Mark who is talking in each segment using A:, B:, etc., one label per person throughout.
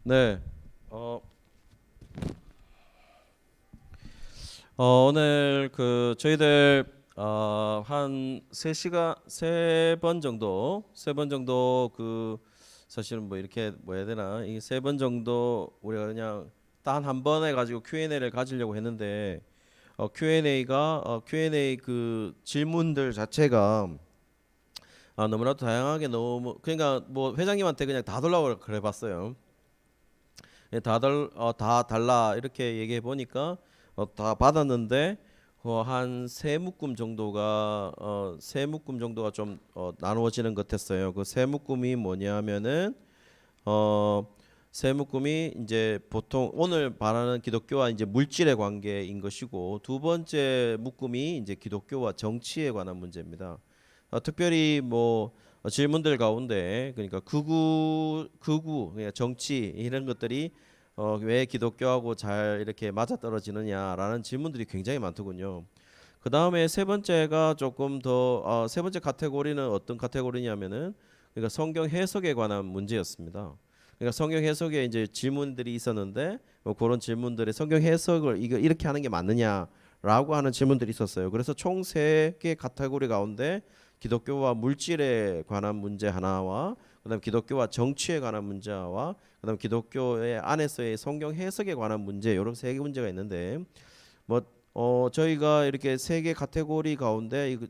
A: 네. 어, 오늘 그 저희들 한 3시간 3번 정도 3번 정도 그 사실은 뭐 이렇게 뭐 해야 되나 이 3번 정도 우리가 그냥 단 한 번에 가지고 Q&A를 가지려고 했는데 Q&A 그 질문들 자체가 너무나도 다양하게 너무 그러니까 뭐 회장님한테 그냥 다 달라고 그래 봤어요. 예, 다 달라 이렇게 얘기해 보니까 다 받았는데 한 세 묶음 정도가 좀 나누어지는 것 같았어요. 그 세 묶음이 뭐냐면은 어, 세 묶음이 이제 보통 오늘 말하는 기독교와 이제 물질의 관계인 것이고, 두 번째 묶음이 이제 기독교와 정치에 관한 문제입니다. 특별히 뭐 질문들 가운데 그러니까 극우 그러니까 정치 이런 것들이 왜 기독교하고 잘 이렇게 맞아떨어지느냐라는 질문들이 굉장히 많더군요. 그 다음에 세 번째가 조금 더 세 번째 카테고리는 어떤 카테고리냐면은 그러니까 성경 해석에 관한 문제였습니다. 그러니까 성경 해석에 이제 질문들이 있었는데 뭐 그런 질문들의 성경 해석을 이거 이렇게 하는 게 맞느냐라고 하는 질문들이 있었어요. 그래서 총 세 개 카테고리 가운데 기독교와 물질에 관한 문제 하나와 그다음 기독교와 정치에 관한 문제와 그다음 기독교의 안에서의 성경 해석에 관한 문제 이런 세 개 문제가 있는데 뭐 저희가 이렇게 세 개 카테고리 가운데 이거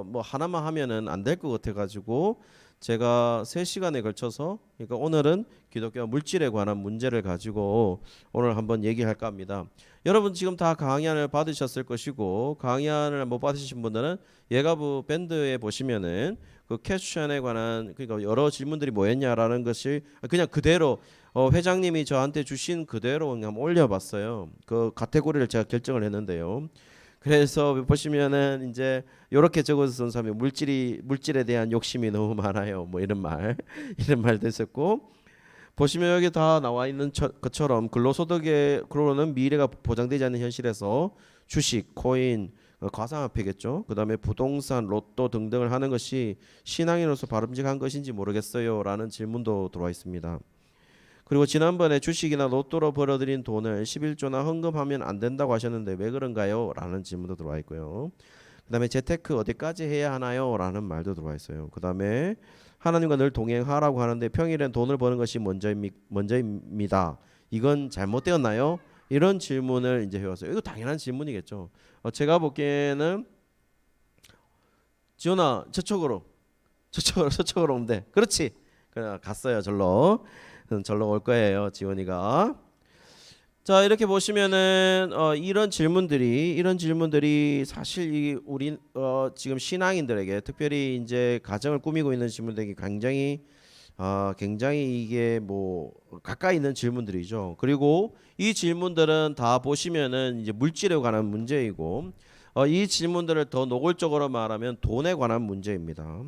A: 뭐 하나만 하면은 안 될 것 같아 가지고 제가 3시간에 걸쳐서 그러니까 오늘은 기독교 물질에 관한 문제를 가지고 오늘 한번 얘기할까 합니다. 여러분 지금 다 강의안을 받으셨을 것이고 강의안을 못 받으신 분들은 예가부 밴드에 보시면은 그 퀘스천에 관한 그러니까 여러 질문들이 뭐였냐라는 것을 그냥 그대로 회장님이 저한테 주신 그대로 그냥 올려봤어요. 그 카테고리를 제가 결정을 했는데요. 그래서 보시면은 이제 이렇게 적어서 쓴 사람이 물질에 대한 욕심이 너무 많아요. 뭐 이런 말 이런 말도 있었고 보시면 여기 다 나와 있는 것처럼 근로소득으로는 미래가 보장되지 않는 현실에서 주식, 코인, 가상화폐겠죠. 그다음에 부동산, 로또 등등을 하는 것이 신앙인으로서 바람직한 것인지 모르겠어요라는 질문도 들어와 있습니다. 그리고 지난번에 주식이나 로또로 벌어들인 돈을 11조나 헌금하면 안 된다고 하셨는데 왜 그런가요? 라는 질문도 들어와 있고요. 그 다음에 재테크 어디까지 해야 하나요? 라는 말도 들어와 있어요. 그 다음에 하나님과 늘 동행하라고 하는데 평일엔 돈을 버는 것이 먼저입니다. 이건 잘못되었나요? 이런 질문을 이제 해왔어요. 이거 당연한 질문이겠죠. 제가 보기에는 지훈아 저쪽으로 오면 돼. 그렇지. 그냥 갔어요. 절로 올 거예요. 지훈이가. 자 이렇게 보시면은 이런 질문들이 사실 우리 지금 신앙인들에게 특별히 이제 가정을 꾸미고 있는 질문들에게 굉장히 이게 뭐 가까이 있는 질문들이죠. 그리고 이 질문들은 다 보시면은 이제 물질에 관한 문제이고 이 질문들을 더 노골적으로 말하면 돈에 관한 문제입니다.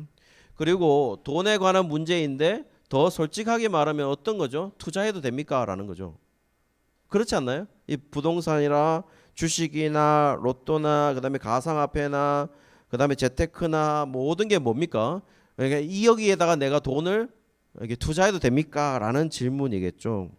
A: 그리고 돈에 관한 문제인데 더 솔직하게 말하면 어떤 거죠? 투자해도 됩니까? 라는 거죠. 그렇지 않나요? 이 부동산이나 주식이나 로또나 그다음에 가상화폐나 그다음에 재테크나 모든 게 뭡니까? 그러니까 이 여기에다가 내가 돈을 이렇게 투자해도 됩니까? 라는 질문이겠죠.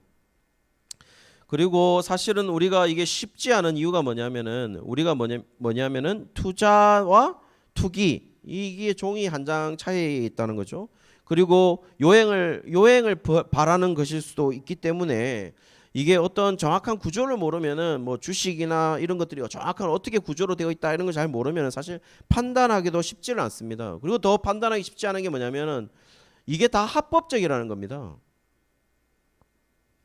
A: 그리고 사실은 우리가 이게 쉽지 않은 이유가 뭐냐면은 우리가 뭐냐면은 투자와 투기 이게 종이 한 장 차이에 있다는 거죠. 그리고 요행을 바라는 것일 수도 있기 때문에 이게 어떤 정확한 구조를 모르면은 뭐 주식이나 이런 것들이 정확한 어떻게 구조로 되어 있다 이런 걸 잘 모르면은 사실 판단하기도 쉽지는 않습니다. 그리고 더 판단하기 쉽지 않은 게 뭐냐면은 이게 다 합법적이라는 겁니다.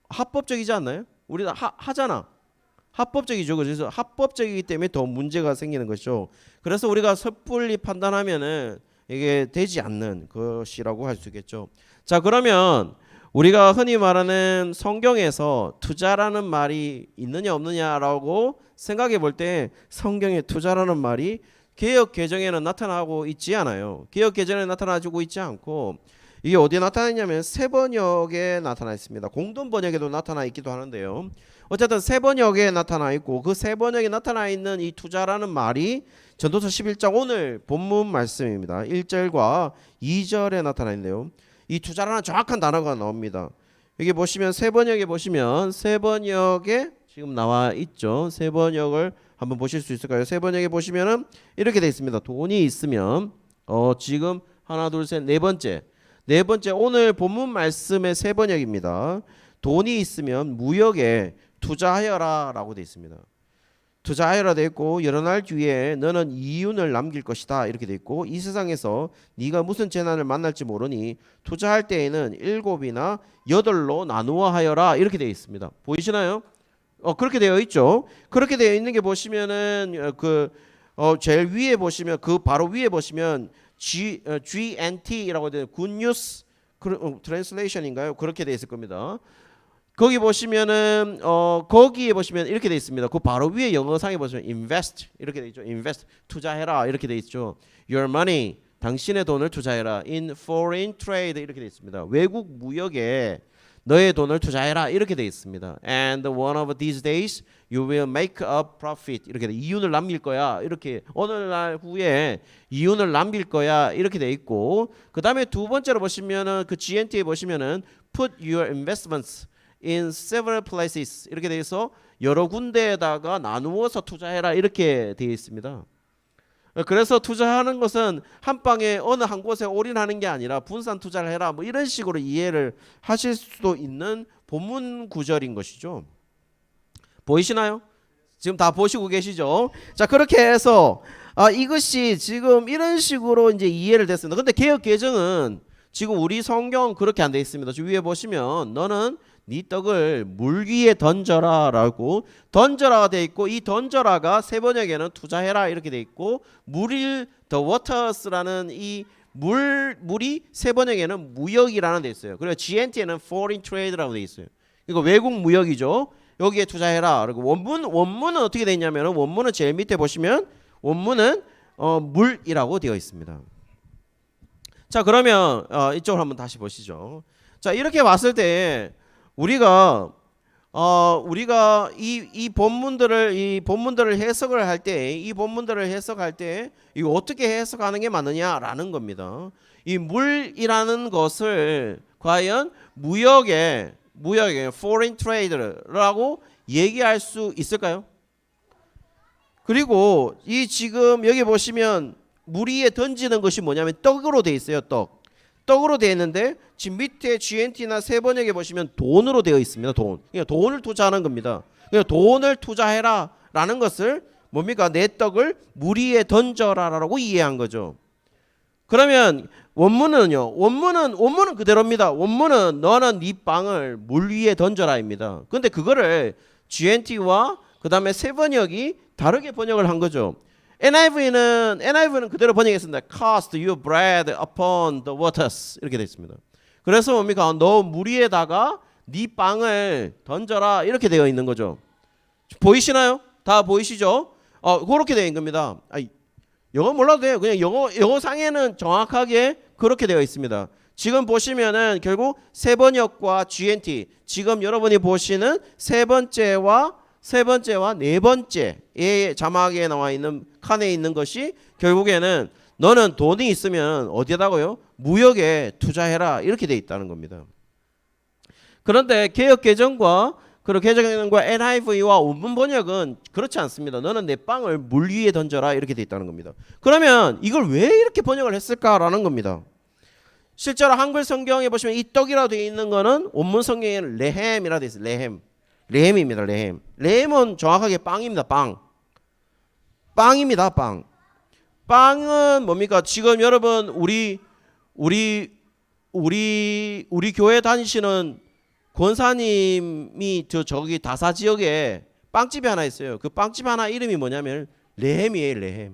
A: 합법적이지 않나요? 우리가 하잖아. 합법적이죠. 그래서 합법적이기 때문에 더 문제가 생기는 것이죠. 그래서 우리가 섣불리 판단하면은 이게 되지 않는 것이라고 할 수 있겠죠. 자, 그러면 우리가 흔히 말하는 성경에서 투자라는 말이 있느냐 없느냐라고 생각해 볼 때 성경에 투자라는 말이 개역 개정에는 나타나고 있지 않아요. 개역 개정에 나타나고 있지 않고 이게 어디에 나타나 있냐면 새 번역에 나타나 있습니다. 공동 번역에도 나타나 있기도 하는데요. 어쨌든 새 번역에 나타나 있고 그 새 번역에 나타나 있는 이 투자라는 말이 전도서 11장 오늘 본문 말씀입니다. 1절과 2절에 나타나 있는데요. 이 투자라는 정확한 단어가 나옵니다. 여기 보시면 세번역에 보시면 세번역에 지금 나와 있죠. 세번역을 한번 보실 수 있을까요? 세번역에 보시면은 이렇게 되어 있습니다. 돈이 있으면 지금 하나 둘 셋 네 번째 오늘 본문 말씀의 세번역입니다. 돈이 있으면 무역에 투자하여라 라고 되어 있습니다. 투자하여라 되어 있고 여러 날 뒤에 너는 이윤을 남길 것이다 이렇게 되어 있고 이 세상에서 네가 무슨 재난을 만날지 모르니 투자할 때에는 7이나 8로 나누어 하여라 이렇게 되어 있습니다. 보이시나요? 그렇게 되어 있죠. 그렇게 되어 있는 게 보시면은 제일 위에 보시면 그 바로 위에 보시면 GNT라고 되어 Good News Translation인가요? 그렇게 되어 있을 겁니다. 거기 보시면은 거기에 보시면 이렇게 되어 있습니다. 그 바로 위에 영어상에 보시면 invest 이렇게 되어 있죠. invest 투자해라 이렇게 되어 있죠. your money 당신의 돈을 투자해라 in foreign trade 이렇게 되어 있습니다. 외국 무역에 너의 돈을 투자해라 이렇게 되어 있습니다. And one of these days you will make a profit 이렇게 돼. 이윤을 남길 거야 이렇게 어느 날 후에 이윤을 남길 거야 이렇게 되어 있고 그 다음에 두 번째로 보시면은 그 GNT에 보시면은 put your investments in several places 이렇게 되어 있어 여러 군데에다가 나누어서 투자해라 이렇게 되어 있습니다. 그래서 투자하는 것은 한 방에 어느 한 곳에 올인하는 게 아니라 분산 투자를 해라 뭐 이런 식으로 이해를 하실 수도 있는 본문 구절인 것이죠. 보이시나요? 지금 다 보시고 계시죠? 자 그렇게 해서 이것이 지금 이런 식으로 이제 이해를 됐습니다. 근데 개역 개정은 지금 우리 성경 그렇게 안 돼 있습니다. 저 위에 보시면 너는 네 떡을 물 위에 던져라라고 던져라가 돼 있고 이 던져라가 세번역에는 투자해라 이렇게 돼 있고 물일 the waters라는 이 물이 세번역에는 무역이라는 데 있어요. 그리고 GNT에는 foreign trade라고 돼 있어요. 이거 외국 무역이죠. 여기에 투자해라. 그리고 원문은 어떻게 돼 있냐면 원문은 제일 밑에 보시면 원문은 물이라고 되어 있습니다. 자 그러면 이쪽으로 한번 다시 보시죠. 자 이렇게 봤을 때 우리가 이 본문들을 해석을 할 때 이 본문들을 해석할 때 이거 어떻게 해석하는 게 맞느냐라는 겁니다. 이 물이라는 것을 과연 무역의 foreign trade라고 얘기할 수 있을까요? 그리고 이 지금 여기 보시면 물 위에 던지는 것이 뭐냐면 떡으로 돼 있어요. 떡으로 되어 있는데 지금 밑에 GNT나 세번역에 보시면 돈으로 되어 있습니다. 그러니까 돈을 투자하는 겁니다. 그러니까 돈을 투자해라 라는 것을 뭡니까? 내 떡을 물 위에 던져라라고 이해한 거죠. 그러면 원문은요. 원문은 그대로입니다. 원문은 너는 네 빵을 물 위에 던져라입니다. 근데 그거를 GNT와 그 다음에 세번역이 다르게 번역을 한 거죠. NIV는 그대로 번역했습니다. Cast your bread upon the waters 이렇게 되어 있습니다. 그래서 뭡니까? 너 물 위에다가 네 빵을 던져라 이렇게 되어 있는 거죠. 보이시나요? 다 보이시죠? 그렇게 되어 있는 겁니다. 영어 몰라도 돼요. 그냥 영어 상에는 정확하게 그렇게 되어 있습니다. 지금 보시면은 결국 세번역과 GNT 지금 여러분이 보시는 세 번째와 네 번째의 자막에 나와 있는 칸에 있는 것이 결국에는 너는 돈이 있으면 어디에다가요? 무역에 투자해라 이렇게 돼 있다는 겁니다. 그런데 개역개정과 NIV와 원문 번역은 그렇지 않습니다. 너는 내 빵을 물 위에 던져라 이렇게 돼 있다는 겁니다. 그러면 이걸 왜 이렇게 번역을 했을까라는 겁니다. 실제로 한글 성경에 보시면 이 떡이라고 되어 있는 거는 원문 성경에는 레헴이라고 되어 있어요. 레헴입니다. 레헴은 정확하게 빵입니다. 빵입니다. 빵은 뭡니까? 지금 여러분 우리 교회 다니시는 권사님이 저기 다사 지역에 빵집이 하나 있어요. 그 빵집 하나 이름이 뭐냐면 레헴이에요.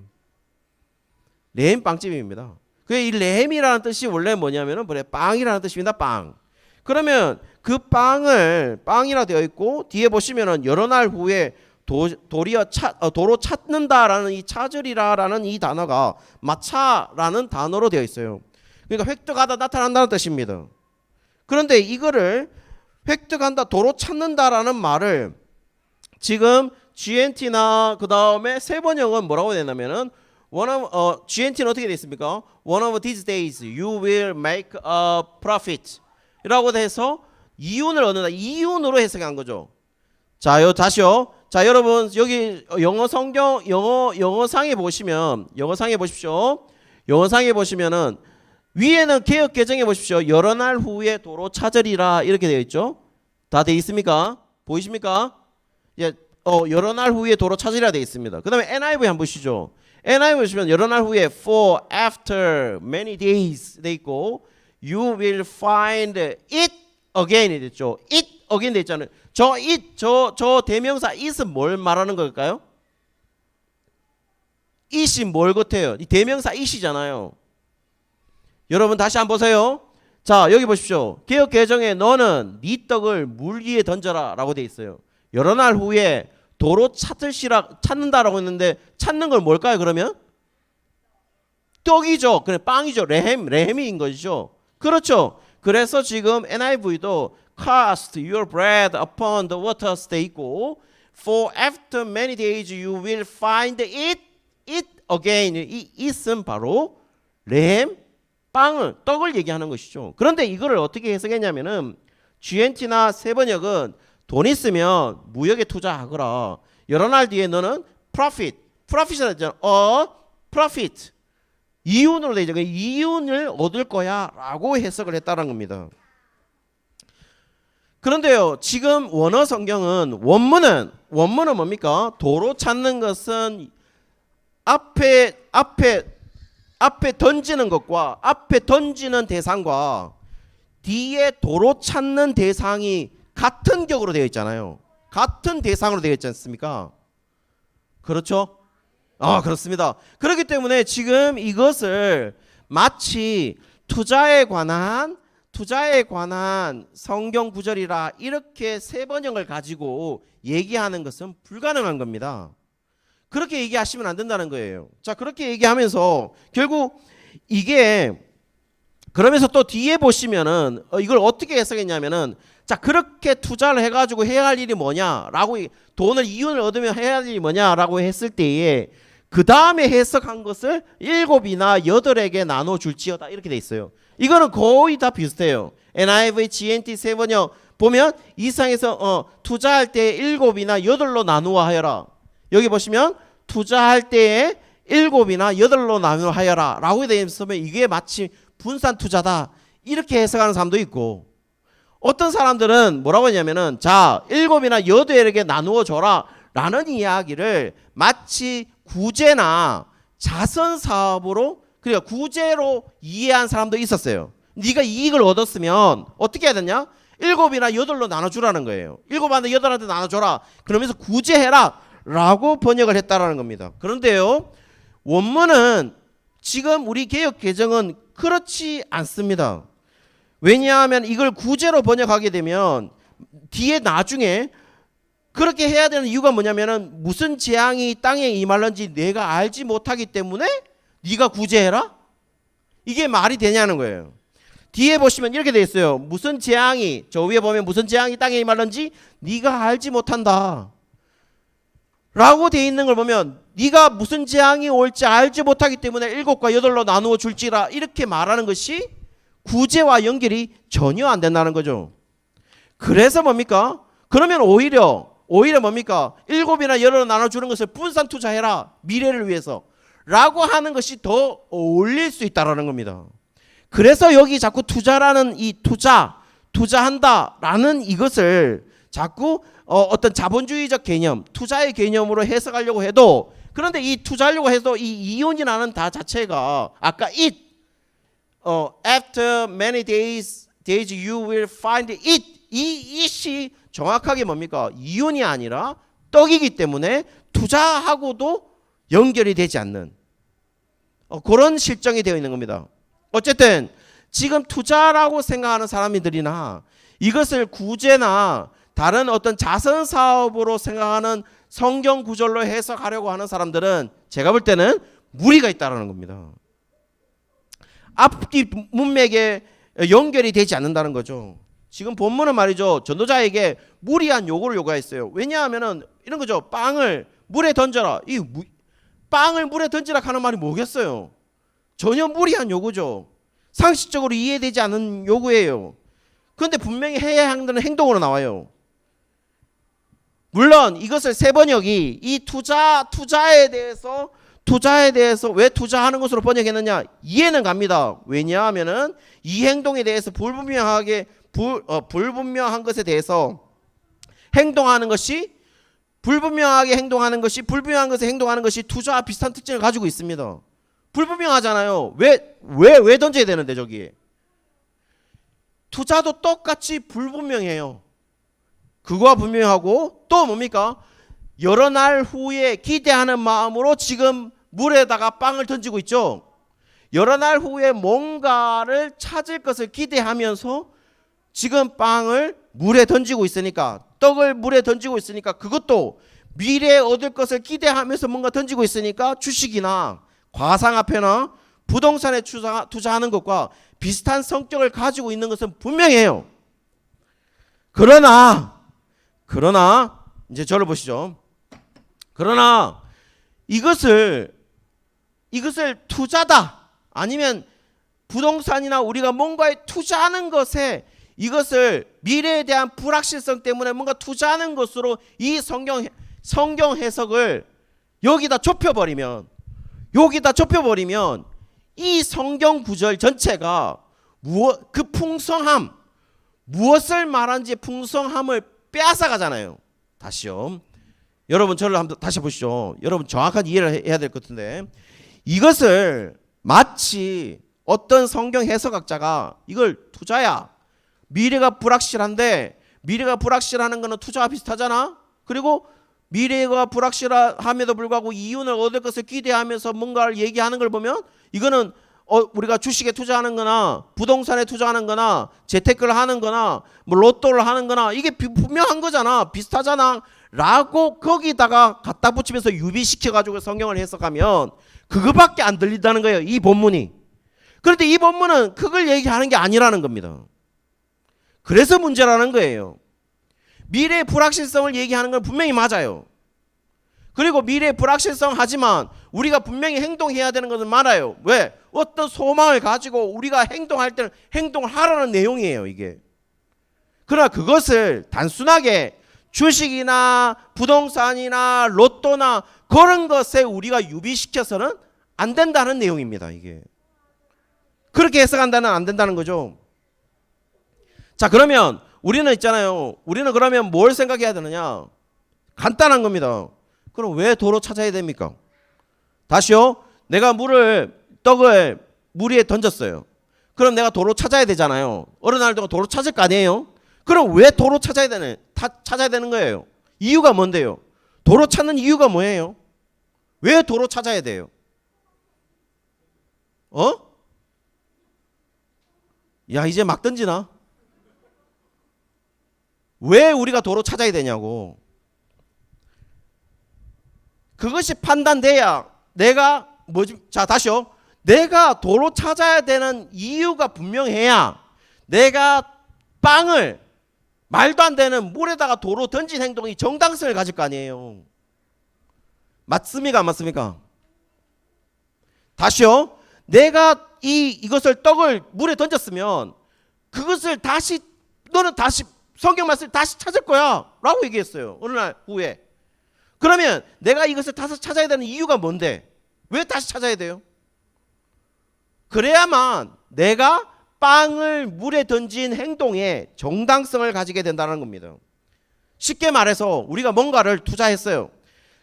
A: 레헴 빵집입니다. 이 레헴이라는 뜻이 원래 뭐냐면은 빵이라는 뜻입니다. 빵. 그러면 그 빵이라 되어 있고 뒤에 보시면은 여러 날 후에 도로 찾는다라는 이 찾으리라라는 이 단어가 마차라는 단어로 되어 있어요. 그러니까 획득하다 나타난다는 뜻입니다. 그런데 이거를 획득한다 도로 찾는다라는 말을 지금 GNT나 그 다음에 세번역은 뭐라고 되냐면은 GNT는 어떻게 되어 있습니까? One of these days you will make a profit 라고 해서 이윤을 얻는다. 이윤으로 해석한 거죠. 자, 다시요. 자, 여러분 여기 영어 성경 영어상에 보시면 영어상에 보십시오. 영어상에 보시면은 위에는 개역 개정해 보십시오. 여러 날 후에 도로 찾으리라 이렇게 되어 있죠. 다 되어 있습니까? 보이십니까? 예, 여러 날 후에 도로 찾으리라 되어 있습니다. 그다음에 NIV 한번 보시죠. NIV 보시면 여러 날 후에 for after many days 돼 있고 you will find it again 됐죠. it again 돼 있잖아요. 저 it 저 대명사 it은 뭘 말하는 걸까요? it이 뭘 같아요? 이 대명사 it이잖아요. 여러분 다시 한번 보세요. 자, 여기 보십시오. 개역 개정에 너는 네 떡을 물 위에 던져라 라고 돼 있어요. 여러 날 후에 도로 찾는다라고 했는데 찾는 건 뭘까요? 그러면 떡이죠. 그래 빵이죠. 레헴인 것이죠. 그렇죠. 그래서 지금 NIV도 cast your bread upon the waters 돼 있고 for after many days you will find it again. 이 it은 바로 레헴 떡을 얘기하는 것이죠. 그런데 이거를 어떻게 해석했냐면은 GNT나 세번역은 돈 있으면 무역에 투자하거라. 여러 날 뒤에 너는 profit이라고 했잖아. profit. 이윤으로 되어 있죠. 이윤을 얻을 거야 라고 해석을 했다는 겁니다. 그런데요, 지금 원어 성경은 원문은 뭡니까? 도로 찾는 것은 앞에 던지는 것과 앞에 던지는 대상과 뒤에 도로 찾는 대상이 같은 격으로 되어 있잖아요. 같은 대상으로 되어 있지 않습니까? 그렇죠? 그렇습니다. 그렇기 때문에 지금 이것을 마치 투자에 관한 성경 구절이라 이렇게 세 번역을 가지고 얘기하는 것은 불가능한 겁니다. 그렇게 얘기하시면 안 된다는 거예요. 자, 그렇게 얘기하면서 결국 이게 그러면서 또 뒤에 보시면은 이걸 어떻게 해석했냐면은 자, 그렇게 투자를 해가지고 해야 할 일이 뭐냐라고 돈을 이윤을 얻으면 해야 할 일이 뭐냐라고 했을 때에 그 다음에 해석한 것을 7이나 8에게 나눠줄지어다 이렇게 돼 있어요. 이거는 거의 다 비슷해요. NIV, GNT 세번역 보면 이상에서 투자할 때 7이나 8로 나누어 하여라. 여기 보시면 투자할 때에 7이나 8로 나누어 하여라 라고 되어 있으면 이게 마치 분산 투자다 이렇게 해석하는 사람도 있고 어떤 사람들은 뭐라고 하냐면은 자 7이나 8에게 나누어 줘라 라는 이야기를 마치 구제나 자선 사업으로 그러니까 구제로 이해한 사람도 있었어요. 네가 이익을 얻었으면 어떻게 해야 되냐? 7이나 8로 나눠주라는 거예요. 7이나 8한테 나눠줘라. 그러면서 구제해라 라고 번역을 했다라는 겁니다. 그런데요, 원문은 지금 우리 개역 개정은 그렇지 않습니다. 왜냐하면 이걸 구제로 번역하게 되면 뒤에 나중에 그렇게 해야 되는 이유가 뭐냐면은 무슨 재앙이 땅에 임할런지 내가 알지 못하기 때문에 네가 구제해라? 이게 말이 되냐는 거예요. 뒤에 보시면 이렇게 돼 있어요. 무슨 재앙이 저 위에 보면 무슨 재앙이 땅에 임할런지 네가 알지 못한다 라고 돼 있는 걸 보면 네가 무슨 재앙이 올지 알지 못하기 때문에 7과 8로 나누어 줄지라 이렇게 말하는 것이 구제와 연결이 전혀 안 된다는 거죠. 그래서 뭡니까? 그러면 오히려 뭡니까? 7이나 8로 나눠주는 것을 분산 투자해라. 미래를 위해서. 라고 하는 것이 더 어울릴 수 있다는 겁니다. 그래서 여기 자꾸 투자라는 이 투자한다라는 이것을 자꾸 어떤 자본주의적 개념, 투자의 개념으로 해석하려고 해도 그런데 이 투자하려고 해도 이 이윤이라는 다 자체가 아까 after many days you will find it 이 it이 정확하게 뭡니까? 이윤이 아니라 떡이기 때문에 투자하고도 연결이 되지 않는 그런 실정이 되어 있는 겁니다. 어쨌든 지금 투자라고 생각하는 사람들이나 이것을 구제나 다른 어떤 자선 사업으로 생각하는 성경 구절로 해석하려고 하는 사람들은 제가 볼 때는 무리가 있다는 겁니다. 앞뒤 문맥에 연결이 되지 않는다는 거죠. 지금 본문은 말이죠. 전도자에게 무리한 요구를 요구했어요. 왜냐하면은 이런 거죠. 빵을 물에 던져라. 빵을 물에 던지라 하는 말이 뭐겠어요? 전혀 무리한 요구죠. 상식적으로 이해되지 않는 요구예요. 그런데 분명히 해야 하는 행동으로 나와요. 물론 이것을 세번역이 이 투자에 대해서 왜 투자하는 것으로 번역했느냐 이해는 갑니다. 왜냐하면은 이 행동에 대해서 불분명한 것에 대해서 행동하는 것이 불분명하게 행동하는 것이 불분명한 것에 행동하는 것이 투자와 비슷한 특징을 가지고 있습니다. 불분명하잖아요. 왜 던져야 되는데 저기 투자도 똑같이 불분명해요. 그거와 분명하고 또 뭡니까? 여러 날 후에 기대하는 마음으로 지금 물에다가 빵을 던지고 있죠. 여러 날 후에 뭔가를 찾을 것을 기대하면서 지금 빵을 물에 던지고 있으니까 떡을 물에 던지고 있으니까 그것도 미래에 얻을 것을 기대하면서 뭔가 던지고 있으니까 주식이나 과상화폐나 부동산에 투자하는 것과 비슷한 성격을 가지고 있는 것은 분명해요. 그러나 이제 저를 보시죠. 그러나 이것을 투자다 아니면 부동산이나 우리가 뭔가에 투자하는 것에 이것을 미래에 대한 불확실성 때문에 뭔가 투자하는 것으로 이 성경 해석을 여기다 좁혀버리면 이 성경 구절 전체가 그 풍성함 무엇을 말하는지 풍성함을 빼앗아가잖아요. 다시요. 여러분 저를 한번 다시 보시죠. 여러분 정확한 이해를 해야 될 것 같은데 이것을 마치 어떤 성경 해석학자가 이걸 투자야. 미래가 불확실한데 미래가 불확실하는 거는 투자와 비슷하잖아. 그리고 미래가 불확실함에도 불구하고 이윤을 얻을 것을 기대하면서 뭔가를 얘기하는 걸 보면 이거는 우리가 주식에 투자하는 거나 부동산에 투자하는 거나 재테크를 하는 거나 뭐 로또를 하는 거나 이게 분명한 거잖아. 비슷하잖아. 라고 거기다가 갖다 붙이면서 유비시켜 가지고 성경을 해석하면 그거밖에 안 들린다는 거예요. 이 본문이. 그런데 이 본문은 그걸 얘기하는 게 아니라는 겁니다. 그래서 문제라는 거예요. 미래의 불확실성을 얘기하는 건 분명히 맞아요. 그리고 미래의 불확실성 하지만 우리가 분명히 행동해야 되는 것은 맞아요. 왜? 어떤 소망을 가지고 우리가 행동할 때는 행동을 하라는 내용이에요, 이게. 그러나 그것을 단순하게 주식이나 부동산이나 로또나 그런 것에 우리가 유비시켜서는 안 된다는 내용입니다, 이게. 그렇게 해석한다는 안 된다는 거죠. 자, 그러면 우리는 있잖아요. 우리는 그러면 뭘 생각해야 되느냐? 간단한 겁니다. 그럼 왜 도로 찾아야 됩니까? 다시요. 내가 떡을 물 위에 던졌어요. 그럼 내가 도로 찾아야 되잖아요. 어느 날 동안 도로 찾을 거 아니에요? 그럼 왜 도로 찾아야 되는 거예요? 이유가 뭔데요? 도로 찾는 이유가 뭐예요? 왜 도로 찾아야 돼요? 야, 이제 막 던지나? 왜 우리가 도로 찾아야 되냐고. 그것이 판단돼야 다시요. 내가 도로 찾아야 되는 이유가 분명해야 내가 빵을 말도 안 되는 물에다가 도로 던진 행동이 정당성을 가질 거 아니에요. 맞습니까? 안 맞습니까? 다시요. 내가 이것을 떡을 물에 던졌으면 그것을 너는 다시 성경 말씀을 다시 찾을 거야 라고 얘기했어요. 어느 날 후에. 그러면 내가 이것을 다시 찾아야 되는 이유가 뭔데? 왜 다시 찾아야 돼요? 그래야만 내가 빵을 물에 던진 행동에 정당성을 가지게 된다는 겁니다. 쉽게 말해서 우리가 뭔가를 투자했어요.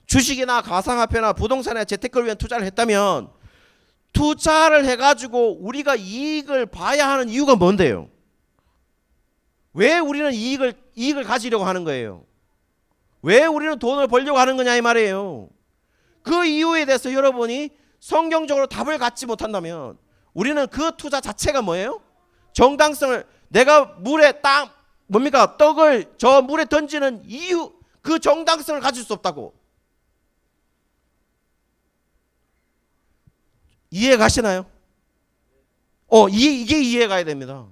A: 주식이나 가상화폐나 부동산이나 재테크를 위한 투자를 했다면 투자를 해가지고 우리가 이익을 봐야 하는 이유가 뭔데요? 왜 우리는 이익을 가지려고 하는 거예요? 왜 우리는 돈을 벌려고 하는 거냐 이 말이에요. 그 이유에 대해서 여러분이 성경적으로 답을 갖지 못한다면 우리는 그 투자 자체가 뭐예요? 정당성을 내가 떡을 저 물에 던지는 이유 그 정당성을 가질 수 없다고. 이해 가시나요? 이게 이해 가야 됩니다.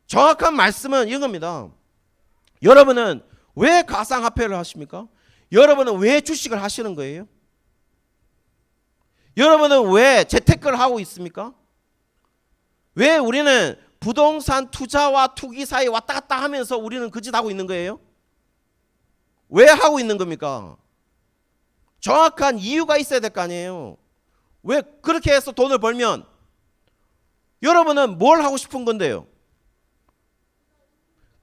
A: 정확한 말씀은 이겁니다. 여러분은 왜 가상화폐를 하십니까? 여러분은 왜 주식을 하시는 거예요? 여러분은 왜 재테크를 하고 있습니까? 왜 우리는 부동산 투자와 투기 사이 왔다 갔다 하면서 우리는 그 짓 하고 있는 거예요? 왜 하고 있는 겁니까? 정확한 이유가 있어야 될 거 아니에요. 왜 그렇게 해서 돈을 벌면 여러분은 뭘 하고 싶은 건데요?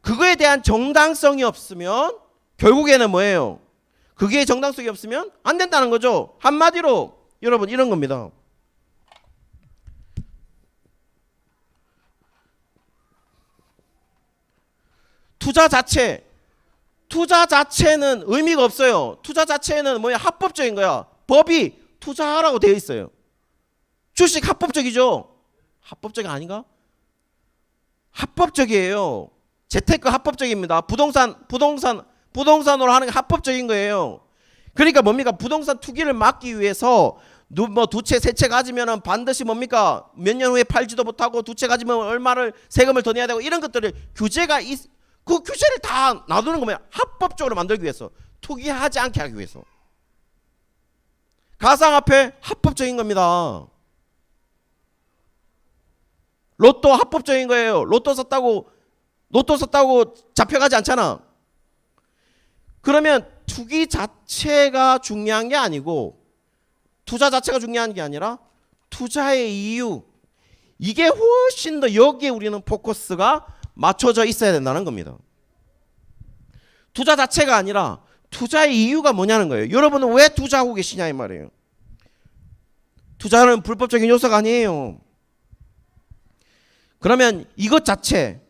A: 그거에 대한 정당성이 없으면 결국에는 뭐예요? 그게 정당성이 없으면 안 된다는 거죠. 한마디로 여러분 이런 겁니다. 투자 자체는 의미가 없어요. 투자 자체는 뭐야? 합법적인 거야. 법이 투자하라고 되어 있어요. 주식 합법적이죠? 합법적이 아닌가? 합법적이에요. 재테크 합법적입니다. 부동산으로 하는 게 합법적인 거예요. 그러니까 뭡니까? 부동산 투기를 막기 위해서 뭐 두 채, 세 채 가지면은 반드시 뭡니까? 몇 년 후에 팔지도 못하고 두 채 가지면 얼마를 세금을 더 내야 되고 이런 것들을 그 규제를 다 놔두는 거면 합법적으로 만들기 위해서, 투기하지 않게 하기 위해서. 가상화폐 합법적인 겁니다. 로또 합법적인 거예요. 로또 썼다고 잡혀가지 않잖아. 그러면 투기 자체가 중요한 게 아니고, 투자 자체가 중요한 게 아니라 투자의 이유, 이게 훨씬 더 여기에 우리는 포커스가 맞춰져 있어야 된다는 겁니다. 투자 자체가 아니라 투자의 이유가 뭐냐는 거예요. 여러분은 왜 투자하고 계시냐 이 말이에요. 투자는 불법적인 요소가 아니에요. 그러면 이것 자체를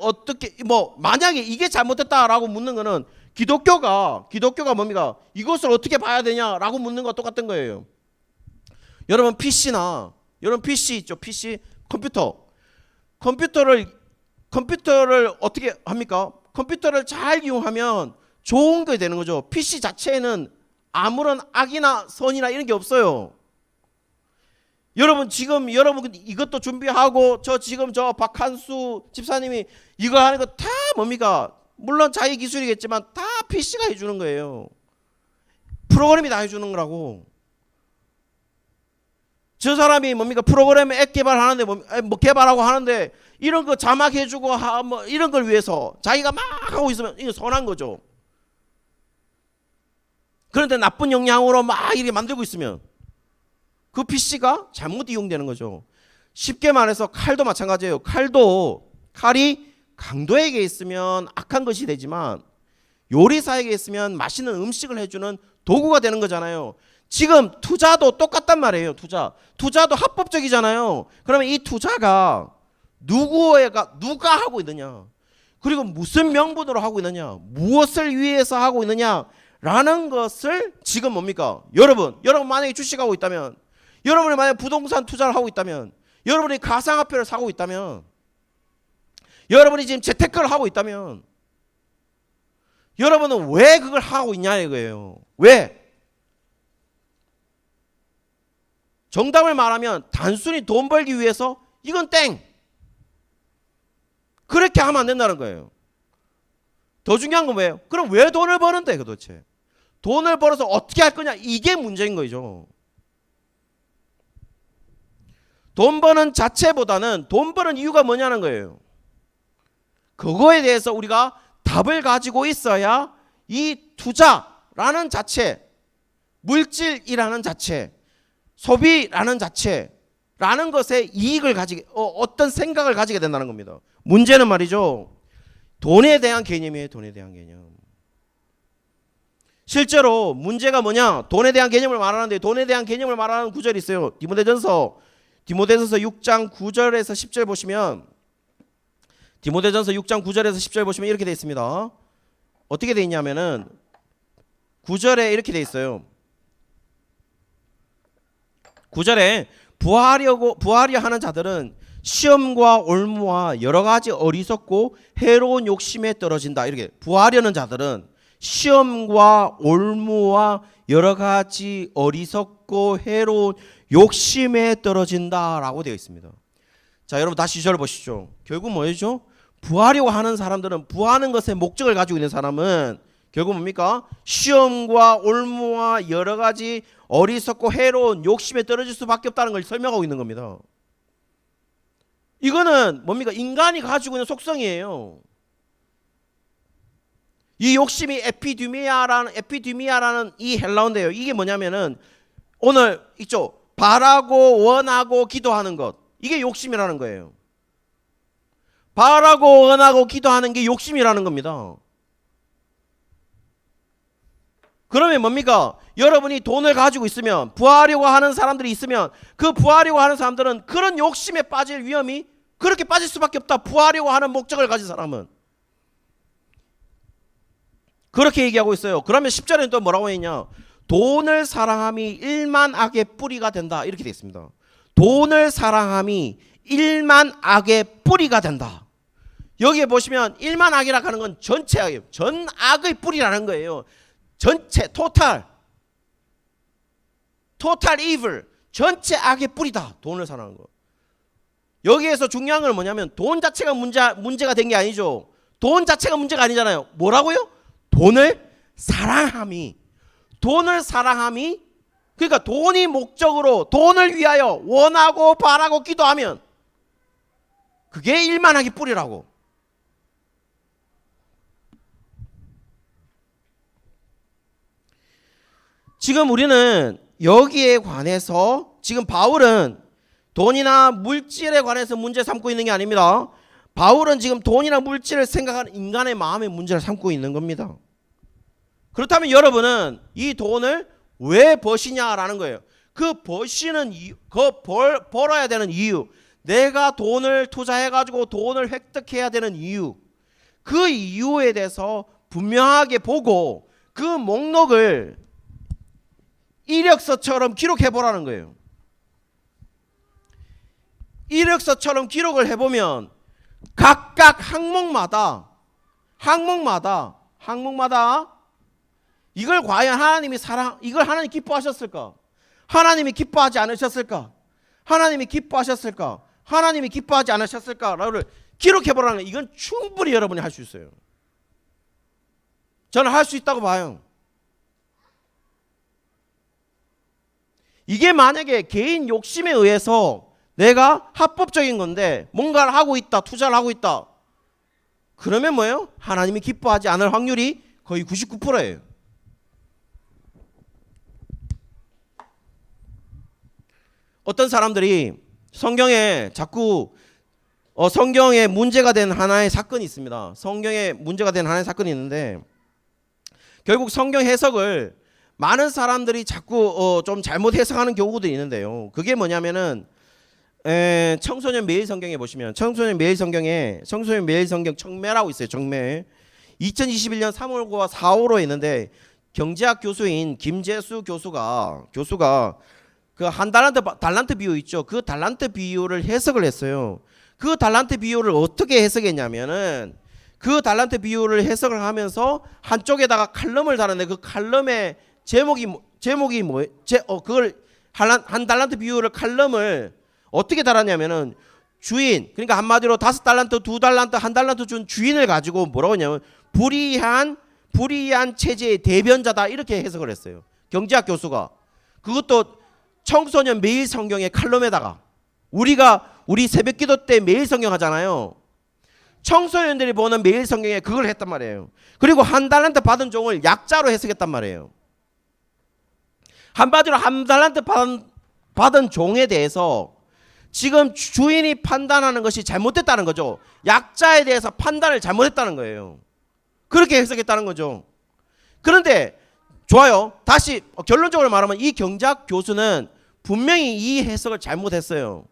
A: 어떻게, 만약에 이게 잘못됐다라고 묻는 거는 기독교가 뭡니까? 이것을 어떻게 봐야 되냐라고 묻는 거와 똑같은 거예요. 여러분 PC 있죠? PC 컴퓨터를 어떻게 합니까? 컴퓨터를 잘 이용하면 좋은 게 되는 거죠. PC 자체에는 아무런 악이나 선이나 이런 게 없어요. 여러분 지금 이것도 준비하고 저 박한수 집사님이 이거 하는 거 다 뭡니까? 물론 자기 기술이겠지만 다 PC가 해주는 거예요. 프로그램이 다 해주는 거라고. 저 사람이 뭡니까? 프로그램 앱 개발하는데 개발하고 하는데 이런 거 자막해주고 이런 걸 위해서 자기가 막 하고 있으면 이거 선한 거죠. 그런데 나쁜 영향으로 막 이렇게 만들고 있으면 그 PC가 잘못 이용되는 거죠. 쉽게 말해서 칼도 마찬가지예요. 칼이 강도에게 있으면 악한 것이 되지만 요리사에게 있으면 맛있는 음식을 해주는 도구가 되는 거잖아요. 지금 투자도 똑같단 말이에요. 투자도 합법적이잖아요. 그러면 이 투자가 누가 하고 있느냐, 그리고 무슨 명분으로 하고 있느냐, 무엇을 위해서 하고 있느냐라는 것을 지금 뭡니까? 여러분 만약에 주식하고 있다면, 여러분이 만약에 부동산 투자를 하고 있다면, 여러분이 가상화폐를 사고 있다면, 여러분이 지금 재테크를 하고 있다면, 여러분은 왜 그걸 하고 있냐 이거예요. 왜? 정답을 말하면 단순히 돈 벌기 위해서 이건 땡. 그렇게 하면 안 된다는 거예요. 더 중요한 건 뭐예요? 그럼 왜 돈을 버는데 도대체? 돈을 벌어서 어떻게 할 거냐, 이게 문제인 거죠. 돈 버는 자체보다는 돈 버는 이유가 뭐냐는 거예요. 그거에 대해서 우리가 답을 가지고 있어야 이 투자라는 자체, 물질이라는 자체, 소비라는 자체라는 것에 이익을 어떤 생각을 가지게 된다는 겁니다. 문제는 말이죠, 돈에 대한 개념이에요. 돈에 대한 개념. 실제로 문제가 뭐냐? 돈에 대한 개념을 말하는데, 돈에 대한 개념을 말하는 구절이 있어요. 디모데전서 6장 9절에서 10절 보시면, 디모데전서 6장 9절에서 10절 보시면 이렇게 되어 있습니다. 어떻게 되어 있냐면은 9절에 이렇게 되어 있어요. 9절에 부하려 하는 자들은 시험과 올무와 여러 가지 어리석고 해로운 욕심에 떨어진다. 이렇게 부하려는 자들은 시험과 올무와 여러 가지 어리석고 해로운 욕심에 떨어진다라고 되어 있습니다. 자, 여러분 다시 2절 보시죠. 결국 뭐죠? 부하려고 하는 사람들은, 부하는 것에 목적을 가지고 있는 사람은 결국 뭡니까? 시험과 올무와 여러 가지 어리석고 해로운 욕심에 떨어질 수밖에 없다는 걸 설명하고 있는 겁니다. 이거는 뭡니까? 인간이 가지고 있는 속성이에요. 이 욕심이 에피디미아라는 이 헬라어인데요. 이게 뭐냐면은 오늘 있죠. 바라고 원하고 기도하는 것. 이게 욕심이라는 거예요. 바라고 원하고 기도하는 게 욕심이라는 겁니다. 그러면 뭡니까? 여러분이 돈을 가지고 있으면, 부하려고 하는 사람들이 있으면, 그 부하려고 하는 사람들은 그런 욕심에 빠질 위험이 그렇게 빠질 수밖에 없다. 부하려고 하는 목적을 가진 사람은. 그렇게 얘기하고 있어요. 그러면 10절에는 또 뭐라고 했냐? 돈을 사랑함이 일만 악의 뿌리가 된다. 이렇게 되어 있습니다. 돈을 사랑함이 일만 악의 뿌리가 된다. 여기에 보시면 일만 악이라고 하는 건 전체 악이에요. 전 악의 뿌리라는 거예요. 전체 토탈 evil, 전체 악의 뿌리다. 돈을 사랑하는 거. 여기에서 중요한 건 뭐냐면 돈 자체가 문제가 된 게 아니죠. 돈 자체가 문제가 아니잖아요. 뭐라고요? 돈을 사랑함이 그러니까 돈이 목적으로 돈을 위하여 원하고 바라고 기도하면 그게 일만하기 뿌리라고. 지금 우리는 여기에 관해서 지금 바울은 돈이나 물질에 관해서 문제 삼고 있는 게 아닙니다. 바울은 지금 돈이나 물질을 생각하는 인간의 마음의 문제를 삼고 있는 겁니다. 그렇다면 여러분은 이 돈을 왜 버시냐라는 거예요. 그 버시는 벌어야 되는 이유, 내가 돈을 투자해가지고 돈을 획득해야 되는 이유, 그 이유에 대해서 분명하게 보고 그 목록을 이력서처럼 기록해보라는 거예요. 이력서처럼 기록을 해보면 각각 항목마다 이걸 과연 이걸 하나님 기뻐하셨을까? 하나님이 기뻐하지 않으셨을까? 하나님이 기뻐하셨을까? 하나님이 기뻐하지 않으셨을까를 기록해보라는 거예요. 이건 충분히 여러분이 할 수 있어요. 저는 할 수 있다고 봐요. 이게 만약에 개인 욕심에 의해서 내가 합법적인 건데 뭔가를 하고 있다, 투자를 하고 있다. 그러면 뭐예요? 하나님이 기뻐하지 않을 확률이 거의 99%예요. 어떤 사람들이 성경에 자꾸 성경에 문제가 된 하나의 사건이 있습니다. 성경에 문제가 된 하나의 사건이 있는데 결국 성경 해석을 많은 사람들이 자꾸 좀 잘못 해석하는 경우도 있는데요. 그게 뭐냐면은 청소년 매일 성경에 보시면 청소년 매일 성경 청매라고 있어요. 청매 2021년 3월과 4월호에 있는데 경제학 교수인 김재수 교수가 그 한 달란트 비유 있죠. 그 달란트 비유를 해석을 했어요. 그 달란트 비유를 어떻게 해석했냐면은 그 달란트 비유를 해석을 하면서 한쪽에다가 칼럼을 달았는데 그 칼럼의 제목이 뭐예요? 그걸 한 달란트 비유를 칼럼을 어떻게 달았냐면은 주인, 그러니까 한마디로 5달란트, 2달란트, 1달란트 준 주인을 가지고 뭐라고 했냐면 불의한 체제의 대변자다 이렇게 해석을 했어요. 경제학 교수가. 그것도 청소년 매일 성경의 칼럼에다가 우리 새벽기도 때 매일 성경 하잖아요. 청소년들이 보는 매일 성경에 그걸 했단 말이에요. 그리고 1달란트 받은 종을 약자로 해석했단 말이에요. 한마디로 1달란트 받은 종에 대해서 지금 주인이 판단하는 것이 잘못됐다는 거죠. 약자에 대해서 판단을 잘못했다는 거예요. 그렇게 해석했다는 거죠. 그런데 좋아요. 다시 결론적으로 말하면 이 경제학 교수는 분명히 이 해석을 잘못했어요.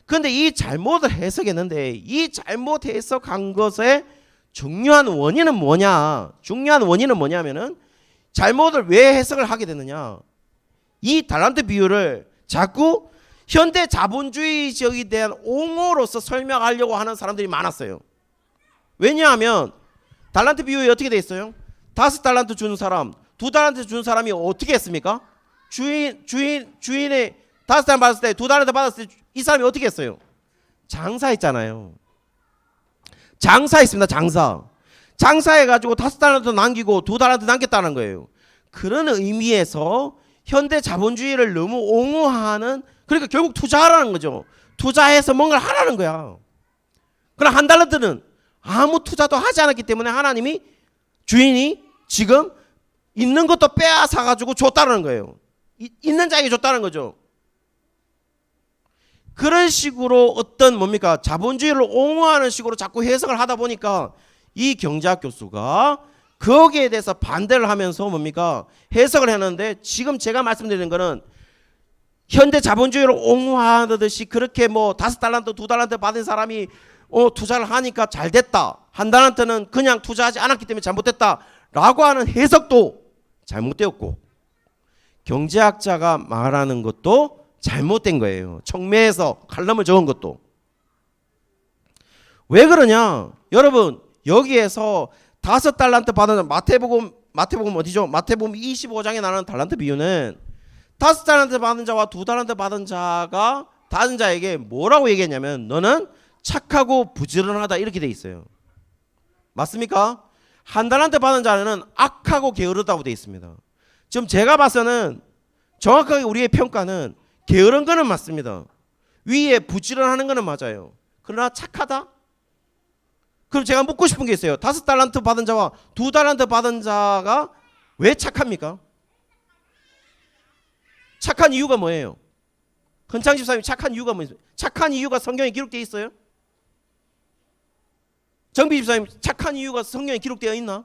A: 그런데 이 잘못을 해석했는데 이 잘못 해석한 것의 중요한 원인은 뭐냐면은 잘못을 왜 해석을 하게 됐느냐. 이 달란트 비유를 자꾸 현대 자본주의적에 대한 옹호로서 설명하려고 하는 사람들이 많았어요. 왜냐하면 달란트 비유에 어떻게 돼 있어요? 5달란트 준 사람, 2달란트 준 사람이 어떻게 했습니까? 주인의 5달란트 받았을 때 2달란트 받았을 때 이 사람이 어떻게 했어요? 장사했잖아요. 장사했습니다. 장사해가지고 5달란트 남기고 2달란트 남겼다는 거예요. 그런 의미에서 현대 자본주의를 너무 옹호하는, 그러니까 결국 투자하라는 거죠. 투자해서 뭔가를 하라는 거야. 그럼 한 달란트는 아무 투자도 하지 않았기 때문에 하나님이 주인이 지금 있는 것도 빼앗아 가지고 줬다는 거예요. 있는 자에게 줬다는 거죠. 그런 식으로 어떤 뭡니까 자본주의를 옹호하는 식으로 자꾸 해석을 하다 보니까 이 경제학 교수가 거기에 대해서 반대를 하면서 뭡니까 해석을 했는데, 지금 제가 말씀드리는 거는 현대 자본주의를 옹호하듯이 그렇게 뭐 5달란트 2달란트 받은 사람이 투자를 하니까 잘 됐다, 한 달란트는 그냥 투자하지 않았기 때문에 잘못됐다 라고 하는 해석도 잘못되었고, 경제학자가 말하는 것도 잘못된 거예요. 청매에서 칼럼을 적은 것도. 왜 그러냐, 여러분 여기에서 5달란트 받은 마태복음 어디죠? 마태복음 25장에 나오는 달란트 비유는 5달란트 받은 자와 2달란트 받은 자가 다른 자에게 뭐라고 얘기했냐면 너는 착하고 부지런하다 이렇게 돼 있어요. 맞습니까? 한 달란트 받은 자는 악하고 게으르다고 돼 있습니다. 지금 제가 봐서는 정확하게 우리의 평가는 게으른 거는 맞습니다. 위에 부지런하는 거는 맞아요. 그러나 착하다? 그럼 제가 묻고 싶은 게 있어요. 5달란트 받은 자와 2달란트 받은 자가 왜 착합니까? 착한 이유가 뭐예요? 헌창 집사님이 착한 이유가 뭐예요? 착한 이유가 성경에 기록되어 있어요? 정비 집사님 착한 이유가 성경에 기록되어 있나?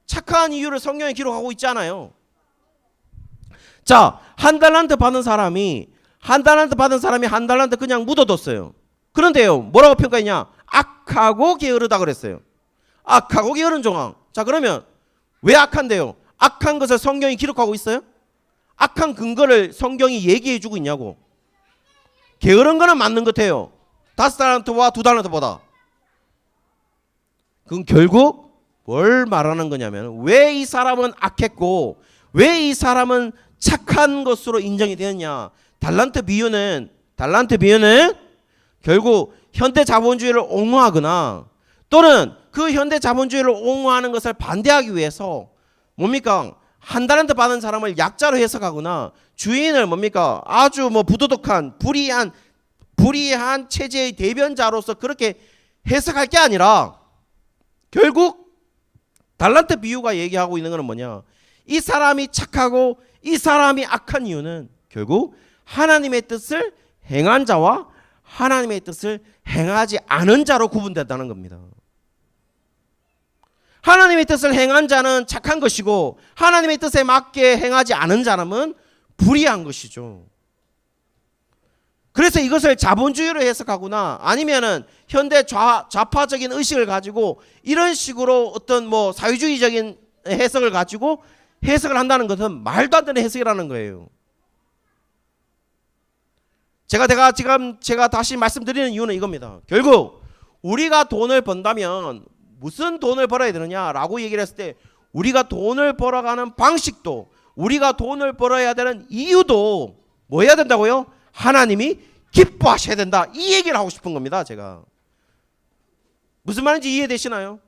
A: 착한 이유를 성경에 기록하고 있지 않아요. 자, 한 달란트 받은 사람이 한 달란트 그냥 묻어뒀어요. 그런데요, 뭐라고 평가했냐? 악하고 게으르다 그랬어요. 악하고 게으른 종아. 자, 그러면 왜 악한데요? 악한 것을 성경이 기록하고 있어요? 악한 근거를 성경이 얘기해주고 있냐고. 게으른 거는 맞는 것 같아요. 5달란트와 2달란트보다. 그건 결국 뭘 말하는 거냐면 왜 이 사람은 악했고 왜 이 사람은 착한 것으로 인정이 되었냐. 달란트 비유는 결국 현대 자본주의를 옹호하거나 또는 그 현대 자본주의를 옹호하는 것을 반대하기 위해서 뭡니까? 한 달란트 받은 사람을 약자로 해석하거나 주인을 뭡니까? 아주 뭐 부도덕한 불의한 체제의 대변자로서 그렇게 해석할 게 아니라 결국 달란트 비유가 얘기하고 있는 것은 뭐냐? 이 사람이 착하고 이 사람이 악한 이유는 결국 하나님의 뜻을 행한 자와 하나님의 뜻을 행하지 않은 자로 구분된다는 겁니다. 하나님의 뜻을 행한 자는 착한 것이고 하나님의 뜻에 맞게 행하지 않은 자는 불의한 것이죠. 그래서 이것을 자본주의로 해석하거나 아니면은 현대 좌파적인 의식을 가지고 이런 식으로 어떤 뭐 사회주의적인 해석을 가지고 해석을 한다는 것은 말도 안 되는 해석이라는 거예요. 제가 다시 말씀드리는 이유는 이겁니다. 결국 우리가 돈을 번다면 무슨 돈을 벌어야 되느냐라고 얘기를 했을 때 우리가 돈을 벌어가는 방식도 우리가 돈을 벌어야 되는 이유도 뭐 해야 된다고요? 하나님이 기뻐하셔야 된다. 이 얘기를 하고 싶은 겁니다. 제가. 무슨 말인지 이해되시나요?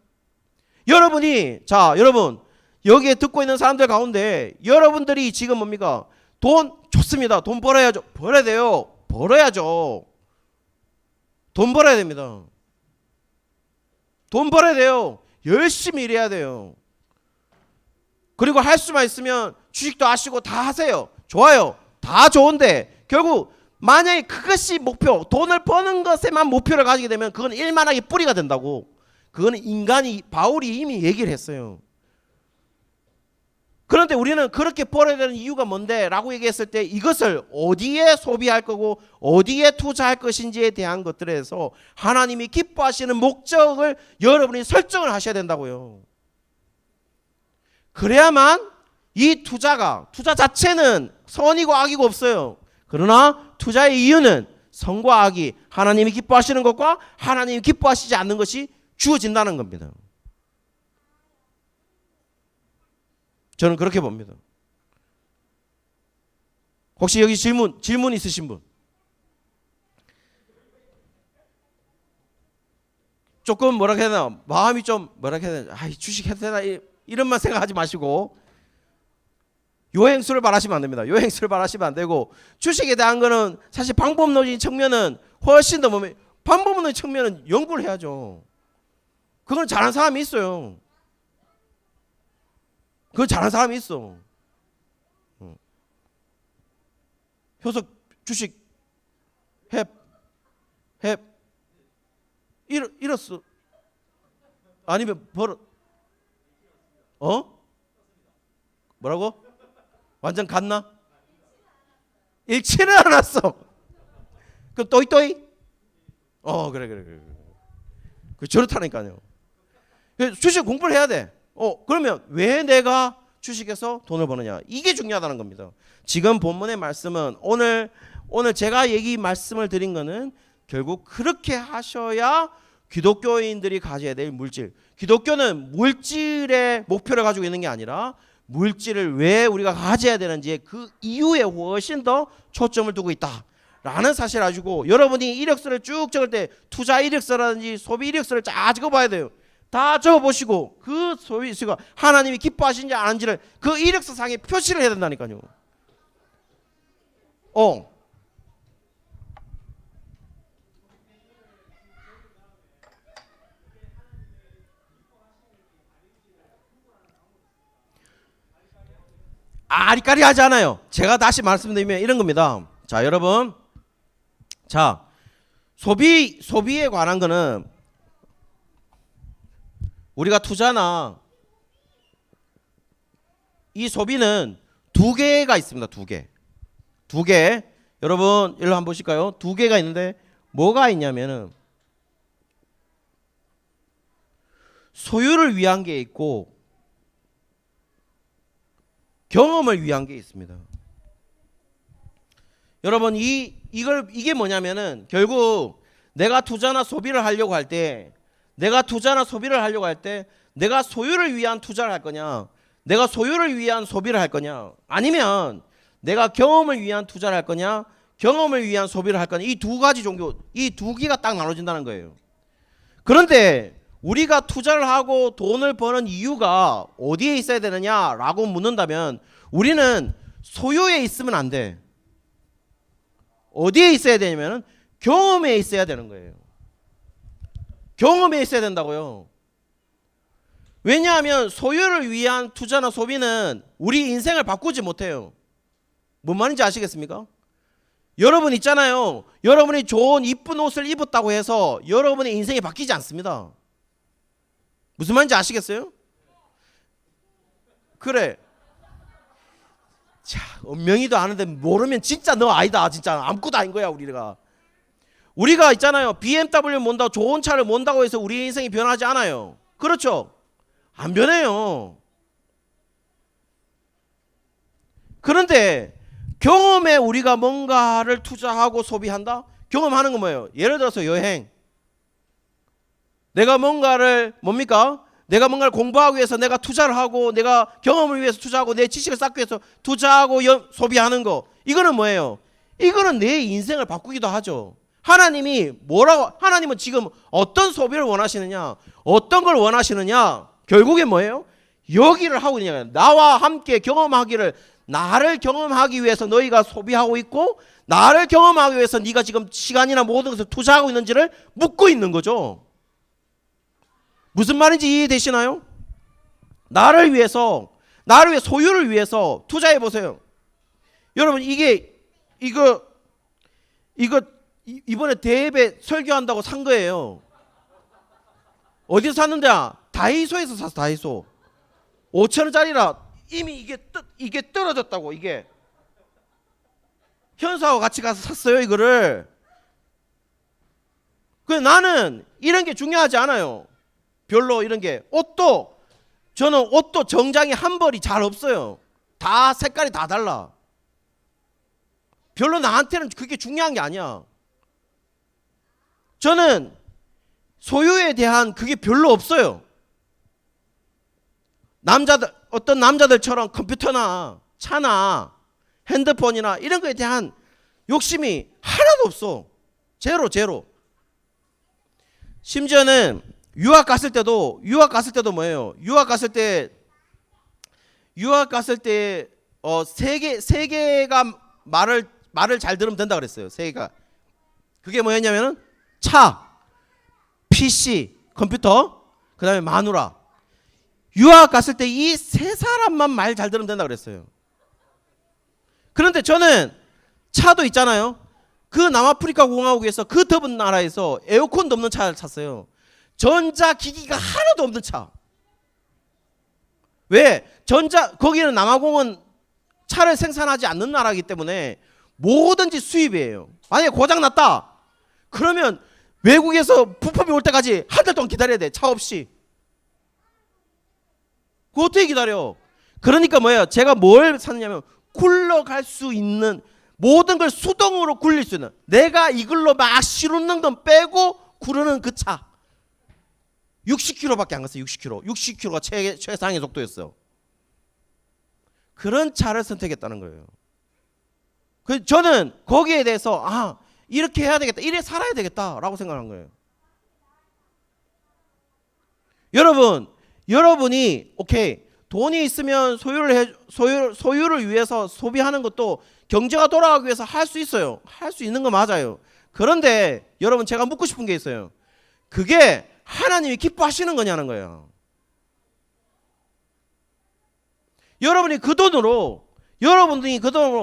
A: 여러분 여기에 듣고 있는 사람들 가운데 여러분들이 지금 뭡니까? 돈 좋습니다. 돈 벌어야죠. 벌어야 돼요. 벌어야죠. 돈 벌어야 됩니다. 돈 벌어야 돼요. 열심히 일해야 돼요. 그리고 할 수만 있으면 주식도 하시고 다 하세요. 좋아요. 다 좋은데 결국 만약에 그것이 목표, 돈을 버는 것에만 목표를 가지게 되면 그건 일만하게 뿌리가 된다고. 그거는 바울이 이미 얘기를 했어요. 그런데 우리는 그렇게 벌어야 되는 이유가 뭔데? 라고 얘기했을 때 이것을 어디에 소비할 거고 어디에 투자할 것인지에 대한 것들에서 하나님이 기뻐하시는 목적을 여러분이 설정을 하셔야 된다고요. 그래야만 이 투자 자체는 선이고 악이고 없어요. 그러나 투자의 이유는 선과 악이 하나님이 기뻐하시는 것과 하나님이 기뻐하시지 않는 것이 주어진다는 겁니다. 저는 그렇게 봅니다. 혹시 여기 질문 있으신 분? 조금 뭐라 해야 되나? 마음이 좀 뭐라 해야 되나? 주식 해도 되나? 이런만 생각하지 마시고 요행수를 바라시면 안 됩니다. 요행수를 바라시면 안 되고 주식에 대한 거는 사실 방법론적인 측면은 훨씬 더 방법론의 측면은 연구를 해야죠. 그건 잘하는 사람이 있어요. 그건 잘하는 사람이 있어. 효석 주식 해 잃었어. 아니면 벌어 뭐라고? 완전 갔나? 잃지는 않았어. 그 또이또이? 그래. 그 저렇다니까요. 주식 공부를 해야 돼. 그러면 왜 내가 주식에서 돈을 버느냐? 이게 중요하다는 겁니다. 지금 본문의 말씀은 오늘 제가 말씀을 드린 거는 결국 그렇게 하셔야 기독교인들이 가져야 될 물질. 기독교는 물질의 목표를 가지고 있는 게 아니라 물질을 왜 우리가 가져야 되는지 그 이유에 훨씬 더 초점을 두고 있다라는 사실을 가지고 여러분이 이력서를 쭉 적을 때 투자 이력서라든지 소비 이력서를 쫙 적어봐야 돼요. 다 적어보시고 그 소비 이력서가 하나님이 기뻐하시는지 안 하는지를 그 이력서 상에 표시를 해야 된다니까요. 아리까리 하지 않아요. 제가 다시 말씀드리면 이런 겁니다. 자, 여러분. 자, 소비에 관한 거는 우리가 투자나 이 소비는 두 개가 있습니다. 두 개. 여러분, 일로 한번 보실까요? 두 개가 있는데 뭐가 있냐면은 소유를 위한 게 있고 경험을 위한 게 있습니다. 여러분 이게 뭐냐면은 결국 내가 투자나 소비를 하려고 할 때 내가 소유를 위한 투자를 할 거냐, 내가 소유를 위한 소비를 할 거냐, 아니면 내가 경험을 위한 투자를 할 거냐, 경험을 위한 소비를 할 거냐, 이 두 가지 종교, 이 두 개가 딱 나눠진다는 거예요. 그런데 우리가 투자를 하고 돈을 버는 이유가 어디에 있어야 되느냐라고 묻는다면 우리는 소유에 있으면 안 돼. 어디에 있어야 되냐면 경험에 있어야 되는 거예요. 경험에 있어야 된다고요. 왜냐하면 소유를 위한 투자나 소비는 우리 인생을 바꾸지 못해요. 뭔 말인지 아시겠습니까? 여러분 있잖아요. 여러분이 좋은 이쁜 옷을 입었다고 해서 여러분의 인생이 바뀌지 않습니다. 무슨 말인지 아시겠어요? 그래. 자, 은명이도 아는데 모르면 진짜 너 아니다. 진짜 아무것도 아닌 거야. 우리가 있잖아요. BMW 몬다고 좋은 차를 몬다고 해서 우리 인생이 변하지 않아요. 그렇죠? 안 변해요. 그런데 경험에 우리가 뭔가를 투자하고 소비한다? 경험하는 건 뭐예요? 예를 들어서 여행. 내가 뭔가를 내가 뭔가를 공부하기 위해서 내가 투자를 하고, 내가 경험을 위해서 투자하고, 내 지식을 쌓기 위해서 투자하고 소비하는 거. 이거는 뭐예요? 이거는 내 인생을 바꾸기도 하죠. 하나님은 지금 어떤 소비를 원하시느냐, 어떤 걸 원하시느냐, 결국에 뭐예요? 여기를 하고 있느냐. 나와 함께 나를 경험하기 위해서 너희가 소비하고 있고, 나를 경험하기 위해서 네가 지금 시간이나 모든 것을 투자하고 있는지를 묻고 있는 거죠. 무슨 말인지 이해되시나요? 나를 위해서 소유를 위해서 투자해 보세요. 여러분 이거 이번에 대예배 설교한다고 산 거예요. 어디서 샀는데? 다이소에서 샀어. 다이소. 5,000원짜리라 이미 이게 떨어졌다고. 이게 현수하고 같이 가서 샀어요. 이거를. 그래서 나는 이런 게 중요하지 않아요. 별로 이런 게. 저는 옷도 정장이 한 벌이 잘 없어요. 다 색깔이 다 달라. 별로 나한테는 그게 중요한 게 아니야. 저는 소유에 대한 그게 별로 없어요. 어떤 남자들처럼 컴퓨터나 차나 핸드폰이나 이런 거에 대한 욕심이 하나도 없어. 제로. 심지어는 유학 갔을 때도 뭐예요? 유학 갔을 때 세 개가 말을 잘 들으면 된다 그랬어요. 세 개가. 그게 뭐였냐면은 차, PC, 컴퓨터, 그 다음에 마누라. 유학 갔을 때 이 세 사람만 말 잘 들으면 된다 그랬어요. 그런데 저는 차도 있잖아요. 그 남아프리카 공화국에서 그 더운 나라에서 에어컨도 없는 차를 샀어요. 전자기기가 하나도 없는 차. 왜? 거기는 남아공은 차를 생산하지 않는 나라이기 때문에 뭐든지 수입이에요. 만약에 고장 났다 그러면 외국에서 부품이 올 때까지 한 달 동안 기다려야 돼. 차 없이. 그거 어떻게 기다려? 그러니까 뭐예요? 제가 뭘 샀냐면 굴러갈 수 있는 모든 걸 수동으로 굴릴 수 있는, 내가 이걸로 막 실는 건 빼고 구르는 그 차. 60km밖에 안 갔어요. 60km가 최상의 속도였어요. 그런 차를 선택했다는 거예요. 저는 거기에 대해서 이렇게 해야 되겠다, 이래 살아야 되겠다라고 생각한 거예요. 여러분이 오케이, 돈이 있으면 소유를 위해서 소비하는 것도 경제가 돌아가기 위해서 할 수 있어요. 할 수 있는 거 맞아요. 그런데 여러분, 제가 묻고 싶은 게 있어요. 그게 하나님이 기뻐하시는 거냐는 거예요. 여러분이 그 돈으로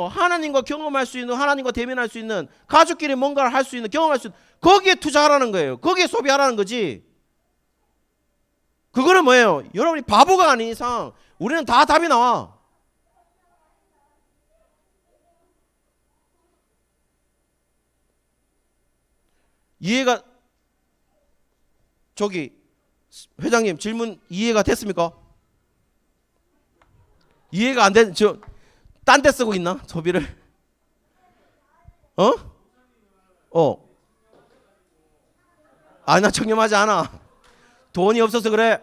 A: 하나님과 경험할 수 있는, 하나님과 대면할 수 있는, 가족끼리 뭔가를 할 수 있는, 경험할 수 있는, 거기에 투자하라는 거예요. 거기에 소비하라는 거지. 그거는 뭐예요? 여러분이 바보가 아닌 이상 우리는 다 답이 나와. 이해가, 저기 회장님 질문 이해가 됐습니까? 이해가 안 된, 딴 데 쓰고 있나? 소비를? 나 청렴하지 않아. 돈이 없어서 그래.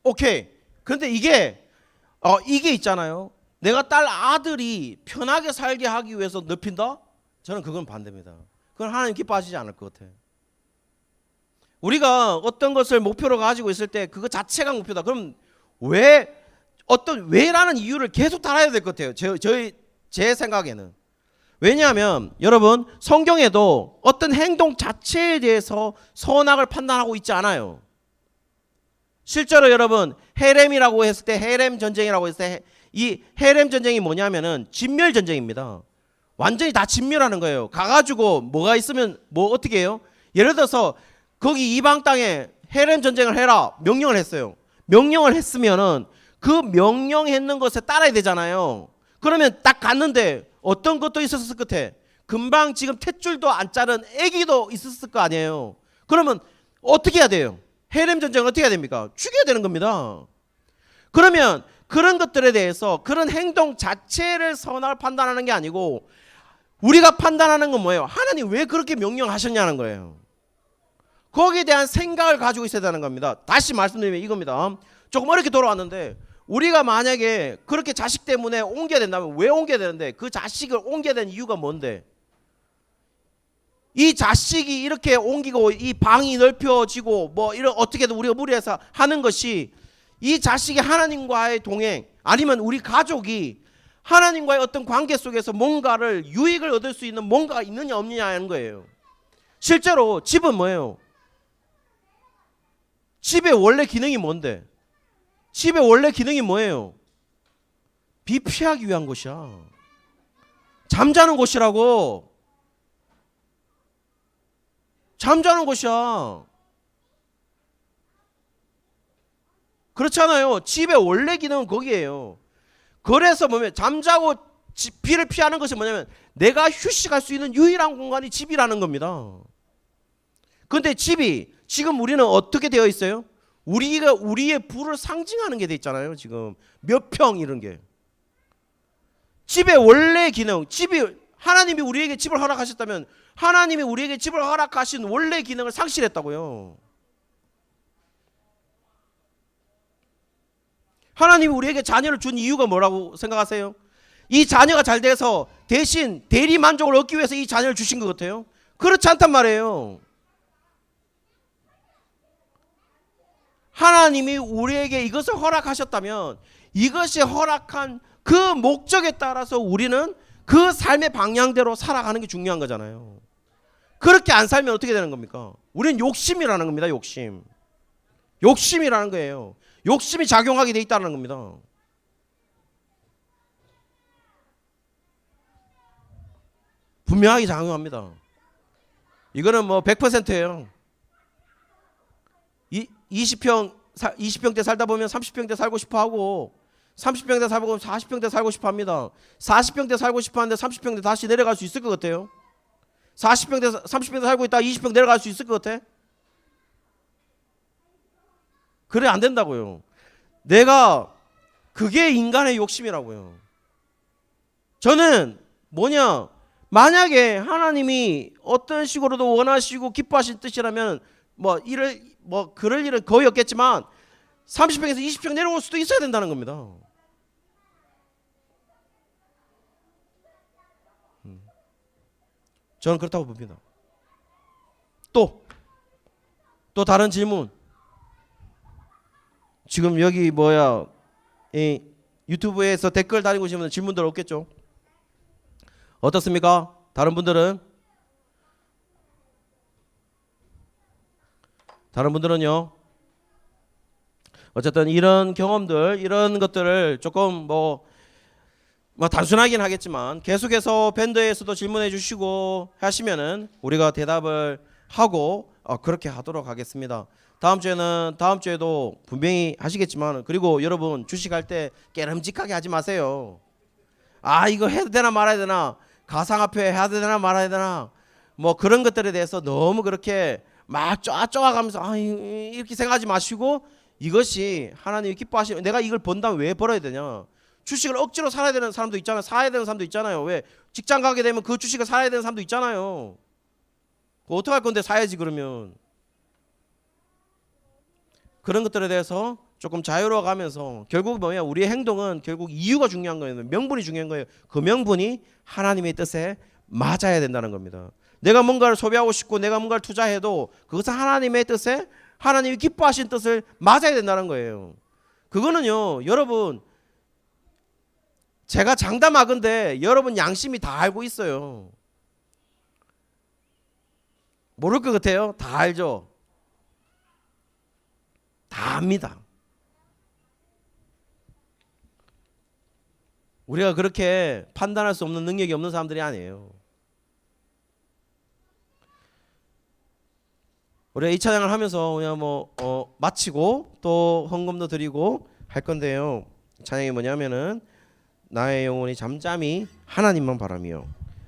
A: 오케이. 그런데 이게 있잖아요. 내가 아들이 편하게 살게 하기 위해서 넓힌다? 저는 그건 반대입니다. 그건 하나님 기뻐하시지 않을 것 같아요. 우리가 어떤 것을 목표로 가지고 있을 때 그거 자체가 목표다. 그럼 왜라는 이유를 계속 달아야 될 것 같아요. 제 생각에는. 왜냐하면 여러분, 성경에도 어떤 행동 자체에 대해서 선악을 판단하고 있지 않아요. 실제로 여러분, 헤렘이라고 했을 때, 헤렘 전쟁이라고 했을 때, 이 헤렘 전쟁이 뭐냐면은 진멸 전쟁입니다. 완전히 다 진멸하는 거예요. 가가지고 뭐가 있으면 어떻게 해요? 예를 들어서 거기 이방 땅에 헤렘 전쟁을 해라 명령을 했어요. 명령을 했으면은 그 명령했는 것에 따라야 되잖아요. 그러면 딱 갔는데 어떤 것도 있었을 것 같아. 금방 지금 탯줄도 안 자른 애기도 있었을 거 아니에요. 그러면 어떻게 해야 돼요? 헤렘 전쟁을 어떻게 해야 됩니까? 죽여야 되는 겁니다. 그러면 그런 것들에 대해서, 그런 행동 자체를 선악을 판단하는 게 아니고 우리가 판단하는 건 뭐예요? 하나님 왜 그렇게 명령하셨냐는 거예요. 거기에 대한 생각을 가지고 있어야 되는 겁니다. 다시 말씀드리면 이겁니다. 조금 어렵게 돌아왔는데, 우리가 만약에 그렇게 자식 때문에 옮겨야 된다면 왜 옮겨야 되는데, 그 자식을 옮겨야 되는 이유가 뭔데? 이 자식이 이렇게 옮기고 이 방이 넓혀지고 이런 어떻게든 우리가 무리해서 하는 것이, 이 자식이 하나님과의 동행, 아니면 우리 가족이 하나님과의 어떤 관계 속에서 뭔가를 유익을 얻을 수 있는 뭔가가 있느냐 없느냐 하는 거예요. 실제로 집은 뭐예요? 집의 원래 기능이 뭔데? 집의 원래 기능이 뭐예요? 비 피하기 위한 곳이야. 잠자는 곳이라고. 잠자는 곳이야. 그렇잖아요. 집의 원래 기능은 거기에요. 그래서 잠자고 비를 피하는 것이 뭐냐면 내가 휴식할 수 있는 유일한 공간이 집이라는 겁니다. 그런데 집이 지금 우리는 어떻게 되어 있어요? 우리의 부를 상징하는 게 돼 있잖아요. 지금 몇 평 이런 게. 집의 원래 기능, 집이 하나님이 우리에게 집을 허락하셨다면 하나님이 우리에게 집을 허락하신 원래 기능을 상실했다고요. 하나님이 우리에게 자녀를 준 이유가 뭐라고 생각하세요? 이 자녀가 잘 돼서 대신 대리 만족을 얻기 위해서 이 자녀를 주신 것 같아요? 그렇지 않단 말이에요. 하나님이 우리에게 이것을 허락하셨다면 이것이 허락한 그 목적에 따라서 우리는 그 삶의 방향대로 살아가는 게 중요한 거잖아요. 그렇게 안 살면 어떻게 되는 겁니까? 우리는 욕심이라는 겁니다. 욕심이라는 거예요. 욕심이 작용하게 돼 있다는 겁니다. 분명하게 작용합니다. 이거는 뭐 100%예요. 20평대 살다 보면 30평대 살고 싶어 하고 30평대 살고 보면 40평대 살고 싶어 합니다. 40평대 살고 싶어 하는데 30평대 다시 내려갈 수 있을 것 같아요? 30평대 살고 있다가 20평 내려갈 수 있을 것 같아? 그래 안 된다고요. 그게 인간의 욕심이라고요. 저는 만약에 하나님이 어떤 식으로도 원하시고 기뻐하신 뜻이라면 그럴 일은 거의 없겠지만 30평에서 20평 내려올 수도 있어야 된다는 겁니다. 저는 그렇다고 봅니다. 또 다른 질문. 지금 여기 이 유튜브에서 댓글 달리고 계시면 질문들 없겠죠? 어떻습니까? 다른 분들은요? 어쨌든 이런 경험들, 이런 것들을 조금 단순하긴 하겠지만 계속해서 밴드에서도 질문해 주시고 하시면은 우리가 대답을 하고 그렇게 하도록 하겠습니다. 다음 주에도 분명히 하시겠지만, 그리고 여러분 주식할 때 깨름직하게 하지 마세요. 이거 해도 되나 말아야 되나, 가상화폐 해야 되나 말아야 되나, 그런 것들에 대해서 너무 그렇게 막 쪼아가면서 이렇게 생각하지 마시고, 이것이 하나님이 기뻐하시는, 내가 이걸 번다면 왜 벌어야 되냐, 주식을 억지로 살아야 되는 사람도 있잖아요. 사야 되는 사람도 있잖아요. 왜 직장 가게 되면 그 주식을 사야 되는 사람도 있잖아요. 그거 어떡할 건데 사야지. 그러면 그런 것들에 대해서 조금 자유로워 가면서, 결국 우리의 행동은 결국 이유가 중요한 거예요. 명분이 중요한 거예요. 그 명분이 하나님의 뜻에 맞아야 된다는 겁니다. 내가 뭔가를 소비하고 싶고 내가 뭔가를 투자해도 그것은 하나님의 뜻에, 하나님이 기뻐하신 뜻을 맞아야 된다는 거예요. 그거는요, 여러분, 제가 장담하건대 여러분 양심이 다 알고 있어요. 모를 것 같아요? 다 알죠? 다 압니다. 우리가 그렇게 판단할 수 없는 능력이 없는 사람들이 아니에요. 우리가 이 찬양을 하면서 그냥 마치고 또 헌금도 드리고 할 건데요. 찬양이 뭐냐면은, 나의 영혼이 잠잠히 하나님만 바라며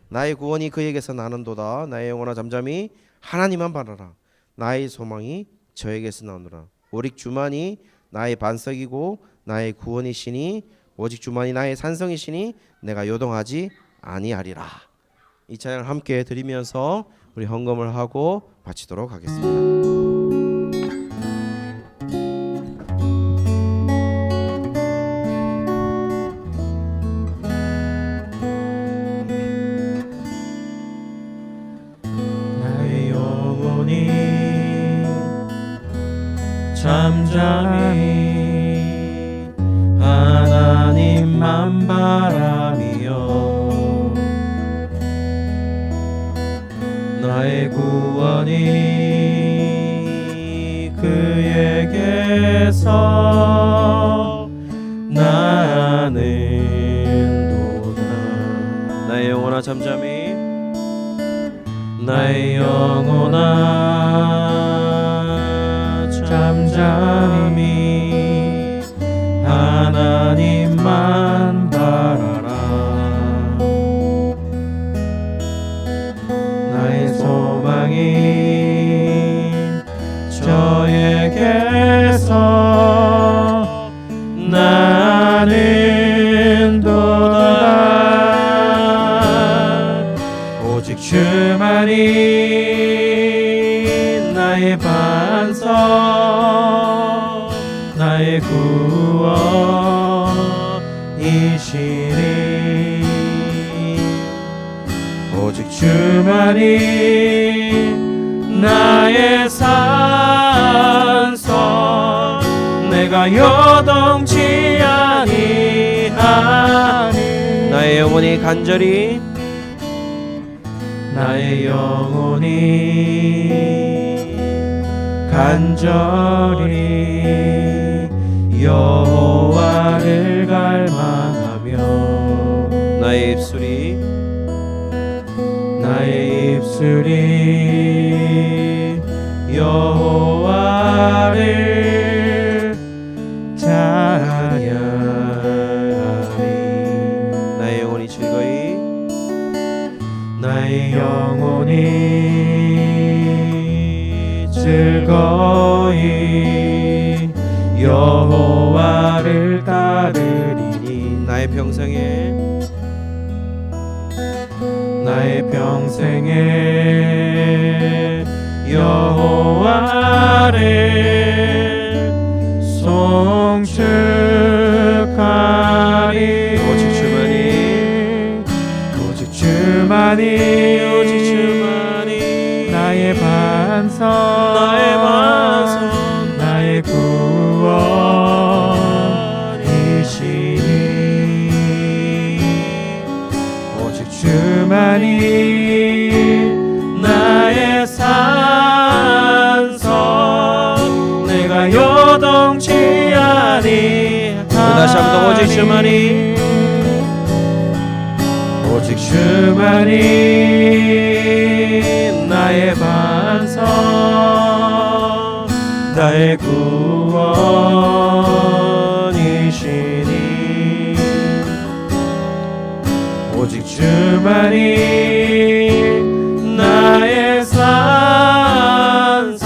A: 나의 구원이 그에게서 나는도다. 나의 영혼아 잠잠히 하나님만 바라라. 나의 소망이 저에게서 나오노라. 오직 주만이 나의 반석이고 나의 구원이시니, 오직 주만이 나의 산성이시니 내가 요동하지 아니하리라. 이 찬양을 함께 드리면서 우리 헌금을 하고 마치도록 하겠습니다.
B: 잠잠히 하나님만 바라며 나의 구원이 그에게서 나는도다.
A: 나의 영혼아 잠잠히,
B: 나의 영혼아 잠잠히 하나님만 바라라. 나의 소망이 저에게서 나는도다. 주만이 나의 반석 나의 구원이시니 오직 주만이 나의 산성 내가 요동치 아니하니
A: 나의 영혼이 간절히
B: 나의 영혼이 간절히 여호와를 갈망하며
A: 나의 입술이
B: 여호와를 찬양하리
A: 나의 영혼이 즐거이
B: 나의 영혼이 즐거이 여호와를 따르리니
A: 나의 평생에
B: 여호와를 송축하리 오직 주만이 나의 반석 나의 구원이시니 오직 주만이 나의 산성 내가 요동치 아니하니
A: 다시 한번 오직 주만이
B: 나의 반석 나의 구원이시니 오직 주만이 나의 산성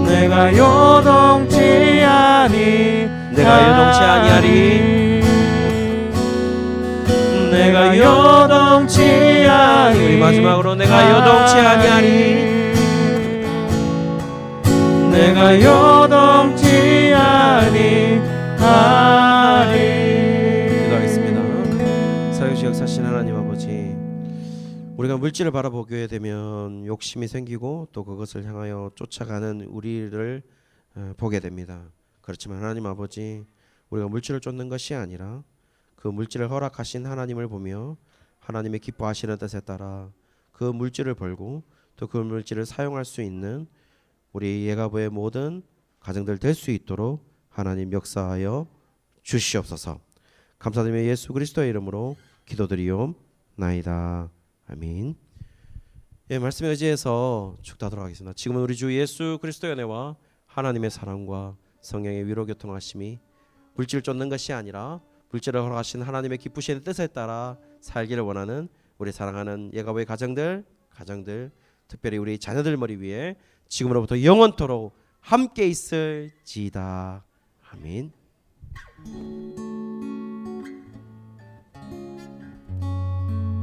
B: 내가 요동치 아니하리 내가 요동치 아니하리
A: 우리 마지막으로 내가 요동치 아니하리
B: 내가 요동치 아니하리
A: 기도하겠습니다. 사역시 역사하신 하나님 아버지, 우리가 물질을 바라보게 되면 욕심이 생기고 또 그것을 향하여 쫓아가는 우리를 보게 됩니다. 그렇지만 하나님 아버지, 우리가 물질을 쫓는 것이 아니라 그 물질을 허락하신 하나님을 보며 하나님의 기뻐하시는 뜻에 따라 그 물질을 벌고 또 그 물질을 사용할 수 있는 우리 예가부의 모든 가정들 될 수 있도록 하나님 역사하여 주시옵소서. 감사드리며 예수 그리스도의 이름으로 기도드리옵나이다. 아멘. 예, 말씀에 의지해서 축도하도록 하겠습니다. 지금은 우리 주 예수 그리스도의 은혜와 하나님의 사랑과 성령의 위로 교통하심이 물질을 쫓는 것이 아니라 물질을 허락하신 하나님의 기쁘신 뜻에 따라 살기를 원하는 우리 사랑하는 예가부의 가정들 특별히 우리 자녀들 머리 위에 지금으로부터 영원토록 함께 있을지이다. 아멘.